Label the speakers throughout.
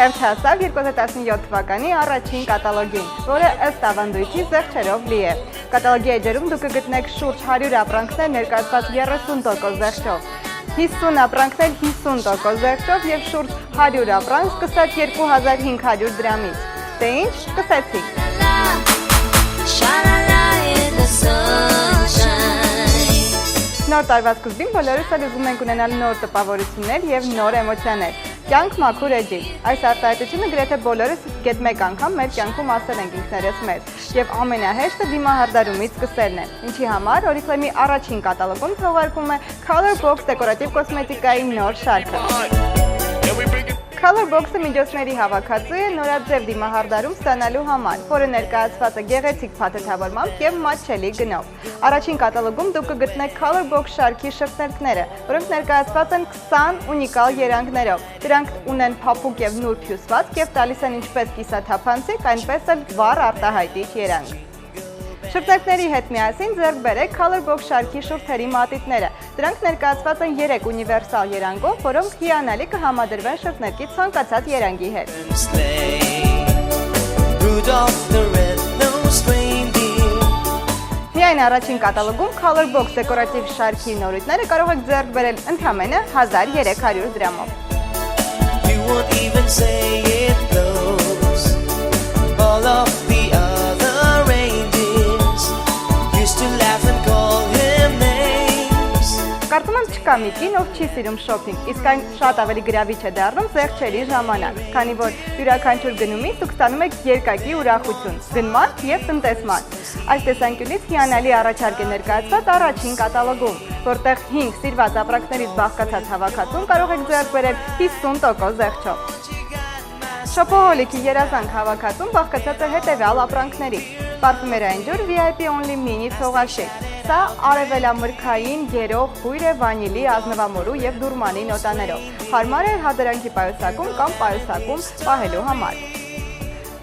Speaker 1: Եվ հասավ 2017 թվականի առաջին կատալոգին, որը ըստ ավանդույթի զեղչերով լի է։ Կատալոգի էջերում դուք կգտնեք շուրջ 100 ապրանքներ ներկայացված 30% զեղչով, 50 ապրանքներ 50% զեղչով և շուրջ 100 ապրանք սկսած 2500 դրամից։ Դե ինչ, սկսեցինք։ Նոր տարվա սկզբին բոլորս էլ ուզում ենք ունենալ նոր տպավորություններ և նոր էմոցիաներ։ Կյանք մաքուր էջի։ Այս արտահայտությունը գրեթե բոլորս գեթ մեկ անգամ մեր կյանքում ասել ենք ինքներս մեզ, և ամենահեշտը դիմահարդարումից սկսելն է, ինչի համար Oriflame-ի առաջին կատալոգում թողարկվում է Color Box դեկորատիվ կոսմետիկայի նոր շարքը։ Color Box-ը միջոցների հավաքածու է նորաձև դիմահարդարում ստանալու համար, որը ներկայացված է գեղեցիկ փաթեթավորմամբ և մատչելի գնով։ Առաջին կատալոգում դուք կգտնեք Color Box շարքի շրթներքները, որոնք ներկայացված են 20 ունիկալ երանգներով։ Դրանք ունեն փափուկ և նուրբ հյուսվածք և տալիս են ինչպես կիսաթափանցիկ, այնպես էլ վառ արտահայտիչ երանգ։ Շրթներքների հետ միասին ձեռք բերեք Color Box շարքի շուրթերի մատիտները։ Դրանք ներկայացված են 3 ունիվերսալ երանգով, որոնք հիանալի կհամադրվեն շրթներքի ցանկացած երանգի հետ։ Միայն առաջին կատալոգում Color Box դեկորատիվ շարքի նորույթները կարող եք ձեռք բերել ընդամենը 1300 դրամով։ Կարծում եմ չկա մի կին, ով չի սիրում շոփինգ, իսկ այն շատ ավելի գրավիչ է դառնում զեղչերի ժամանակ, քանի որ յուրաքանչյուր գնումից դուք ստանում եք երկակի ուրախություն, գնման և տնտեսման։ Այս տեսանկյունից հիանալի առաջարկ է ներկայացված առաջին կատալոգում, որտեղ 5 սիրված ապրանքներից բաղկացած հավաքածուն կարող եք ձեռք բերել 50% զեղչով։ Շոփոհոլիկի երազանք հավաքածուն բաղկացած է հետևյալ ապրանքներից. Պարֆումերային ջուր VIP Only Mini ցողաշիկ։ Սա արևելամրգային գերող բույր է վանիլի, ազնվամորու և դուրմանի նոտաներով։ Հարմար է հադարանքի պայուսակում կամ պայուսակում պահելու համար։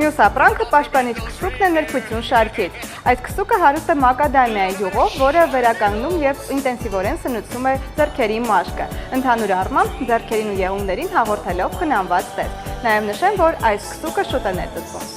Speaker 1: Մյուս ապրանքը պաշտպանիչ քսուկն է նրբություն շարքից։ Այս քսուկը հարուստ է մակադամիայի յուղով, որը վերականգնում և ինտենսիվորեն սնուցում է ձեռքերի մաշկը, ընդհանուր առմամբ ձեռքերին ու եղունգներին հաղորդելով խնամված տեսք։ Նաև նշեմ, որ այս քսուկը շուտ է ներծծվում։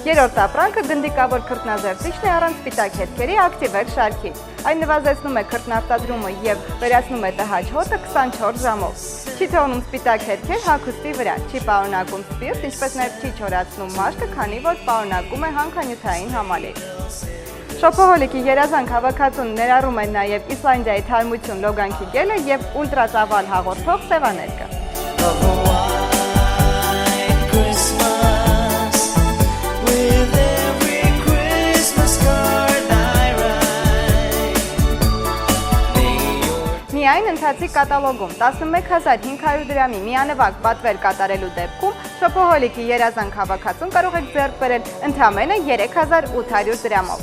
Speaker 1: Երրորդ ապրանքը գնդիկավոր քրտնազերծիչն է առանց սպիտակ հետքերի Activate շարքից։ Այն նվազեցնում է քրտնարտադրումը և վերացնում է տհաճ հոտը 24 ժամով։ Չի թողնում սպիտակ հետքեր հագուստի վրա, չի պարունակում սպիրտ, ինչպես նաև չի չորացնում մաշկը, քանի որ պարունակում է հանքանյութային համալիր։ Շոփոհոլիկի երազանք հավաքածուն ներառում է նաև Իսլանդիայի թարմություն լոգանքի գելը և ուլտրածավալ հաղորդող սևաներկը։ Միայն ընթացիկ կատալոգում 11500 դրամի միանվագ պատվեր կատարելու դեպքում Շոփոհոլիկի երազանք հավաքածուն կարող եք ձեռք բերել ընդամենը 3800 դրամով։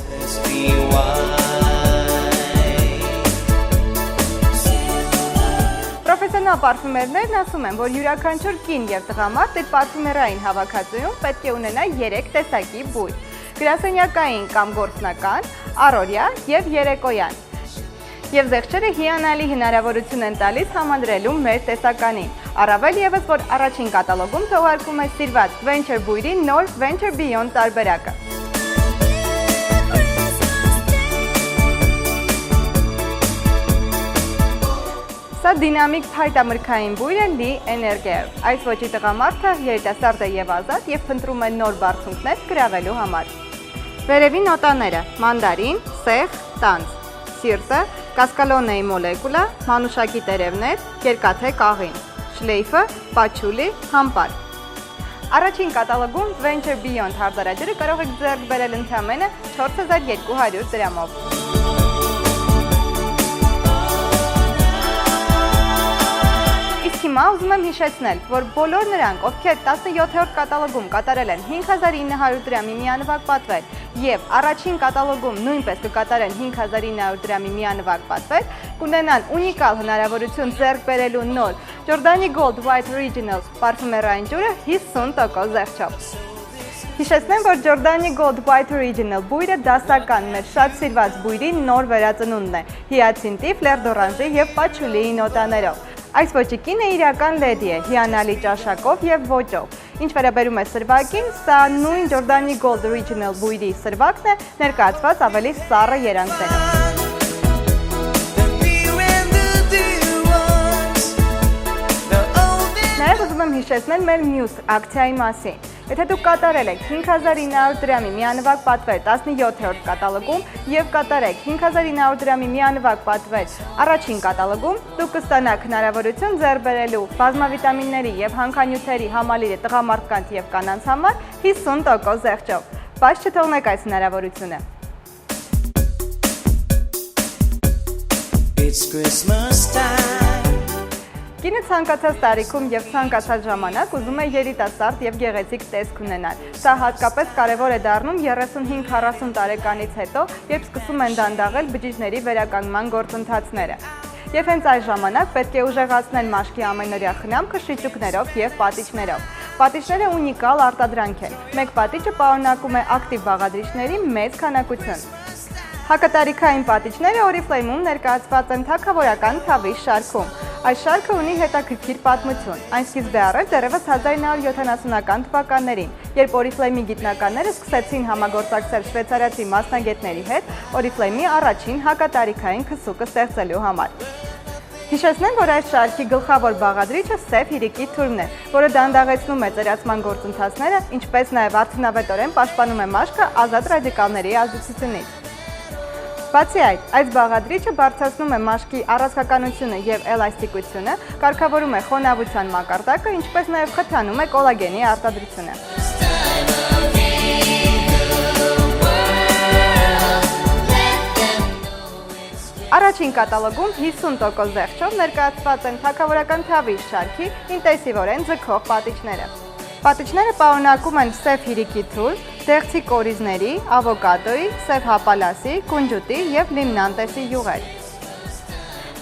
Speaker 1: Պրոֆեսիոնալ պարֆումերներն ասում են, որ յուրաքանչյուր կին և տղամարդ իր պարֆումերային հավաքածուում պետք է ունենա 3 տեսակի բույր՝ գրասենյակային կամ գործնական, առօրյա և երեկոյան։ Եվ զեղչերը հիանալի հնարավորություն են տալիս համադրելու մեր տեսականին։ Առավել ևս, որ առաջին կատալոգում թողարկվում է սիրված Venture բույրի նոր Venture Beyond տարբերակը։ Սա դինամիկ փայտամրգային բույր է լի էներգիայով։ Այս ոճի տղամարդը երիտասարդ է և ազատ և փնտրում է նոր բարձունքներ գրավելու համար։ Վերևի նոտաները՝ մանդարին, սեղ, տանձ, սիրտը, կասկալոնեի մոլեկուլա, մանուշակի տերևներ, երկաթե կաղին, շլեյֆը, պաչուլի, համպար։ Առաջին կատալոգում Venture Beyond հարդարաջրը կարող եք ձեռք բերել ընդամենը 4200 դրամով։ Իսկ հիմա ուզում եմ հիշեցնել, որ բոլոր նրանք, ովքեր 17-րդ կատալոգում կատարել են 5900 դրամի միանվագ պատվեր և առաջին կատալոգում նույնպես կկատարեն 5900 դրամի միանվագ պատվեր, կունենան ունիկալ հնարավորություն ձեռք բերելու նոր Giordani Gold White Originals պարֆումերային ջուրը 50% զեղչով։ Հիշեցնեմ, որ Giordani Gold White Original բույրը դասական մեր շատ սիրված բույրի նոր վերածնունդն է, հիացինտի, ֆլեր դորանժի և պաչուլիի նոտաներով։ Այս ոճի կինը իրական լեդի է, հիանալի ճաշակով և ոճով։ Ինչ վերաբերում է սրվակին, սա նույն Giordani Gold Original բույրի սրվակն է, ներկայացված ավելի սառը երանգներով։ Նաև ուզում եմ հիշեցնել մեր մյուս ակցիայի մասին։ Եթե դուք կատարել եք 5900 դրամի միանվագ պատվեր 17-րդ կատալոգում եւ կատարեք 5900 դրամի միանվագ պատվեր առաջին կատալոգում, դուք կստանաք հնարավորություն ձեռք բերելու բազմավիտամինների եւ հանքանյութերի համալիրը տղամարդկանց եւ կանանց համար 50% զեղչով։ Բայց չթողնեք այս հնարավորությունը։
Speaker 2: It's Christmas time.
Speaker 1: Կինը ցանկացած տարիքում եւ ցանկացած ժամանակ ուզում է երիտասարդ եւ գեղեցիկ տեսք ունենալ։ Սա հատկապես կարեւոր է դառնում 35-40 տարեկանից հետո, երբ սկսում են դանդաղել բջիջների վերականգնման գործընթացները։ Եվ հենց այս ժամանակ պետք է ուժեղացնել մաշկի ամենօրյա խնամքը շիճուկներով եւ պատիճներով։ Պատիճները ունիկալ արտադրանք են։ Մեկ պատիճը պարունակում է ակտիվ բաղադրիչների մեծ քանակություն։ Հակատարիքային պատիճները Oriflame-ում ներկայացված են թագավորական թավի շարքում։ Այս շարքը ունի հետաքրքիր պատմություն։ Այն սկիզբ է առել դեռևս 1970-ական թվականներին, երբ Oriflame-ի գիտնականները սկսեցին համագործակցել շվեյցարացի մասնագետների հետ Oriflame-ի առաջին հակատարիքային քսուկը ստեղծելու համար։ Հիշեցնեմ, որ այս շարքի գլխավոր բաղադրիչը սև հիրիկի թուրմն է, որը դանդաղեցնում է ծերացման գործընթացները, ինչպես նաև արդյունավետորեն պաշտպանում է մաշկը ազատ ռադիկալների ազդեցությունից։ Բացի այդ բաղադրիչը բարձրացնում է մաշկի առանցքականությունը եւ էլաստիկությունը, կարգավորում է խոնավության մակարդակը, ինչպես նաեւ խթանում է կոլագենի արտադրությունը։ Առաջին կատալոգում 50% զեղչով ներկայացված են թագավորական թավի շարքի ինտենսիվորեն ձգող պատիճները։ Պատիճները պարունակում են սև հիրիկի թուրմ, դեղցի կորիզների, ավոկադոյի, սև հապալասի, կունջուտի եւ լիմնանտեսի յուղեր։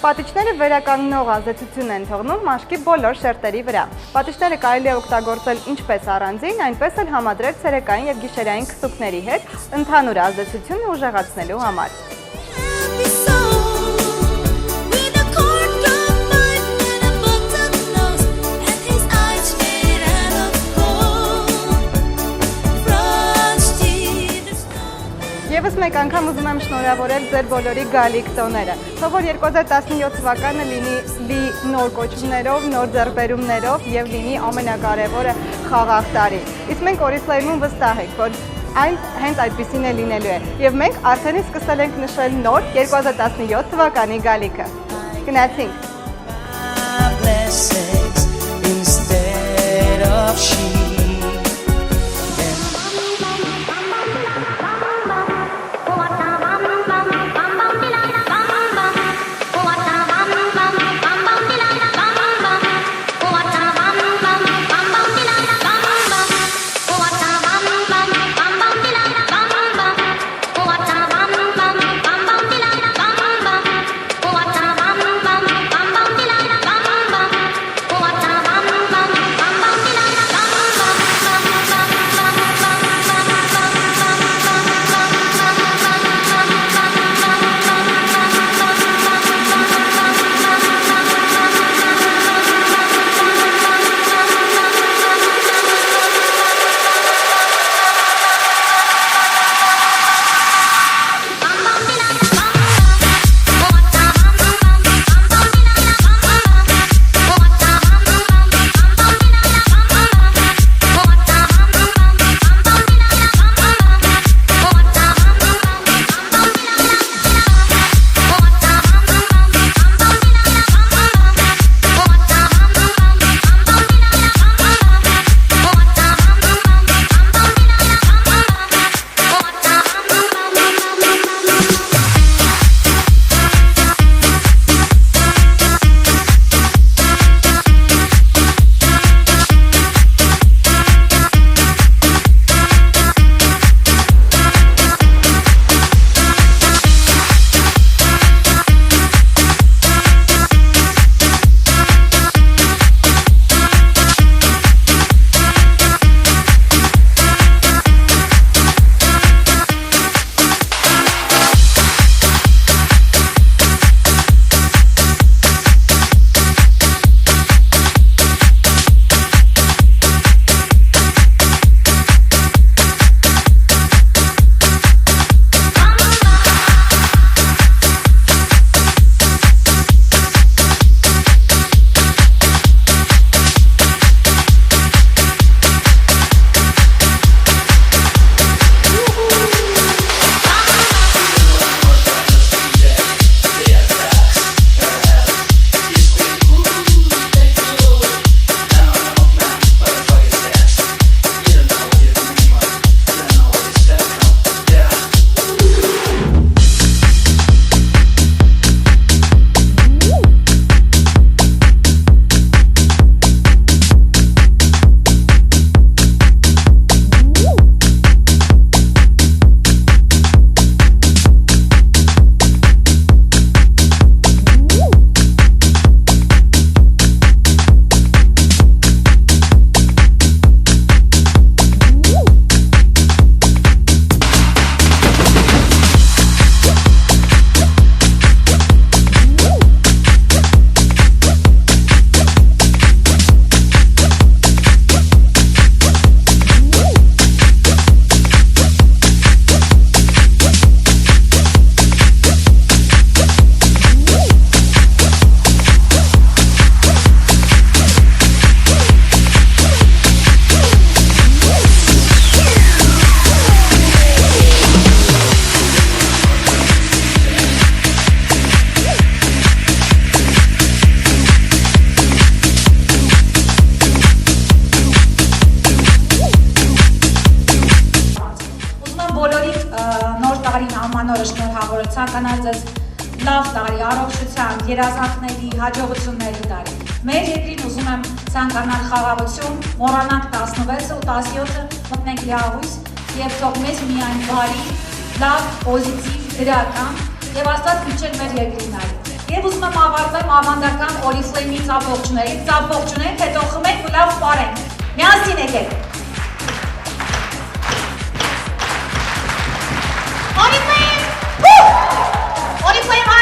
Speaker 1: Պատիճները վերականգնող ազդեցություն են թողնում մաշկի բոլոր շերտերի վրա։ Պատիճները կարելի է օգտագործել ինչպես առանձին, այնպես էլ համադրել ցերեկային եւ գիշերային քսուկների հետ, ընդհանուր ազդեցությունը ուժեղացնելու համար։ Եվս մեկ անգամ ուզում եմ շնորհավորել ձեր բոլորի գալիք տոները։ Թող որ 2017 թվականը լինի լի նոր կոչումներով, նոր ձեռքբերումներով եւ լինի ամենակարևորը խաղաղ տարի։ Իսկ մենք Oriflame-ում վստահ ենք, որ այն հենց այդպեսին է լինելու է։ Եվ մենք արդեն սկսել ենք նշել նոր 2017 թվականի գալիքը։ Գնացինք։
Speaker 3: անորոշ շնորհավորեցա կանանցս լավ տարի, առողջության, երազանքների, հաջողությունների տարի։ Մեր երկրին ուզում եմ ցանկանալ խաղաղություն, մոռանանք 16-ը ու 17-ը, մտնենք լիահույս եւ թող մեզ միայն բարի, լավ, պոզիտիվ, դրական եւ Աստված միջել մեր երկրին այլ։ Եվ ուզում եմ ավարտեմ ավանդական Oriflame-ի ծափողջունենք, հետո խմենք ու լավ պարենք։ Միասին եկեք։ Oriflame! Oriflame